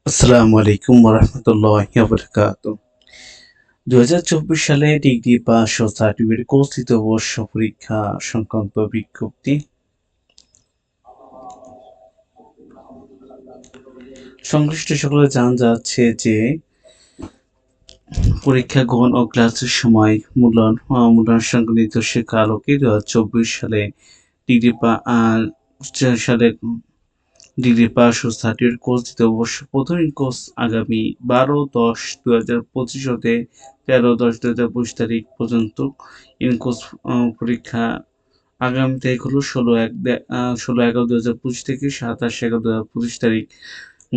আসসালামু আলাইকুম ওরহমতুল্লাহি ওয়াবারাকাতুহু। ২০২৪ সালে ডিগ্রি পাস ও সার্টিফিকেট কোর্স তৃতীয় বর্ষ পরীক্ষা সংক্রান্ত বিজ্ঞপ্তি। সংশ্লিষ্ট সকলে জানা যাচ্ছে যে পরীক্ষা গ্রহণ ও ক্লাসের সময় মূল্যায়ন সংক্রান্ত নির্দেশিকা আলোকে ২০২৪ সালে ডিগ্রি পাস ও সার্টিফিকেট কোর্স দ্বিতীয় বর্ষ প্রথম কোর্স আগামী ১২/১০/২০২৫ হতে ১৩/১০/২০২৫ তারিখ পর্যন্ত ইন কোর্স পরীক্ষা আগামী তারিখ হলো ১৬/১১/২০২৫ থেকে ২৭/১১/২০২৫ তারিখ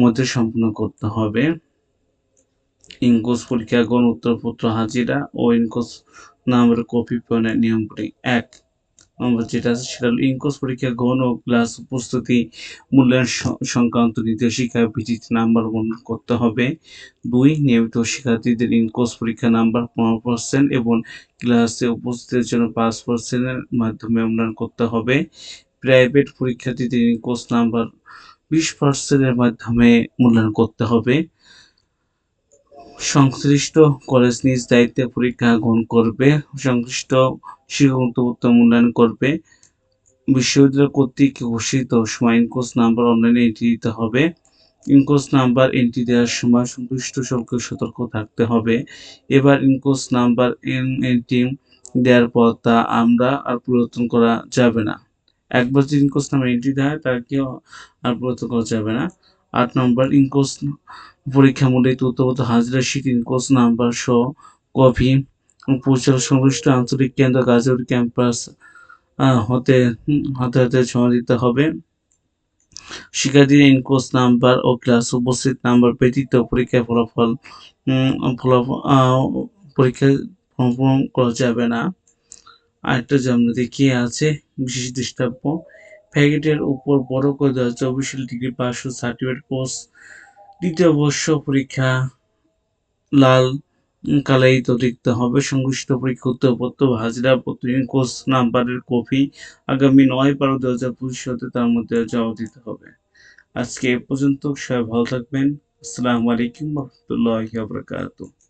মধ্যে সম্পন্ন করতে হবে। ইন কোর্স পরীক্ষা গ্রহণ উত্তরপত্র হাজিরা ও ইন কোর্স নাম্বারের কপি প্রদানের নিয়মগুলি। ১ নম্বর যেটা আছে সেটা হলো ইন কোর্স পরীক্ষা গ্রহণ ও ক্লাস উপস্থিতি মূল্যায়ন সংক্রান্ত নির্দেশিকার ভিত্তিতে নাম্বার বর্ণনা করতে হবে। ২ নিয়মিত শিক্ষার্থীদের ইন কোর্স পরীক্ষা নাম্বার ১৫% এবং ক্লাসে উপস্থিতির জন্য ৫% এর মাধ্যমে মূল্যায়ন করতে হবে। প্রাইভেট পরীক্ষার্থীদের ইন কোর্স নাম্বার ২০% এর মাধ্যমে মূল্যায়ন করতে হবে। সংশ্লিষ্ট কলেজ নিজ দায়িত্বে পরীক্ষা গ্রহণ করবে। সংশ্লিষ্ট শিক্ষকত্ব মূল্যায়ন করবে। বিশ্ববিদ্যালয় কর্তৃক ঘোষিত সময় ইন কোর্স নাম্বার অনলাইনে এন্ট্রি দিতে হবে। ইন কোর্স নাম্বার এন্ট্রি দেওয়ার সময় সংশ্লিষ্ট সকলকে সতর্ক থাকতে হবে। এবার ইন কোর্স নাম্বার এন্ট্রি দেওয়ার পর তা আর পরিবর্তন করা যাবে না। একবার যদি ইন কোর্স নাম্বার এন্ট্রি দেওয়া হয় তাকে আর পরিবর্তন করা যাবে না। ৮ নম্বর ইন কোর্স পরীক্ষা মূল্যে তথ্যপত্র হাজিরা শীট ইন কোর্স নাম্বার সহ কপি পরিচালক সংশ্লিষ্ট আঞ্চলিক কেন্দ্র গাজীপুর ক্যাম্পাস হতে জমা দিতে হবে। শিক্ষার্থীদের ইন কোর্স নাম্বার ও ক্লাস উপস্থিত নাম্বার ব্যতীত পরীক্ষায় পরীক্ষায় ফলাফল করা যাবে না। আরেকটা যে আমরা দেখি আছে বিশেষ দৃষ্টান্ত প্যাকেটের উপর বড় করে ২০২৪ সালে ডিগ্রি পাস ও সার্টিফিকেট কোর্স দ্বিতীয় বর্ষ পরীক্ষা লাল কালারিত লিখতে হবে। সংশ্লিষ্ট পরীক্ষা উত্তরপত্র হাজিরা পত্র কোর্স নাম্বারের কপি আগামী ৯/১২/২০২৫ হতে তার মধ্যে জমা দিতে হবে। আজকে এ পর্যন্ত। সবাই ভালো থাকবেন। আসসালামু আলাইকুম ওয়া রাহমাতুল্লাহি ওয়া বারাকাতুহু।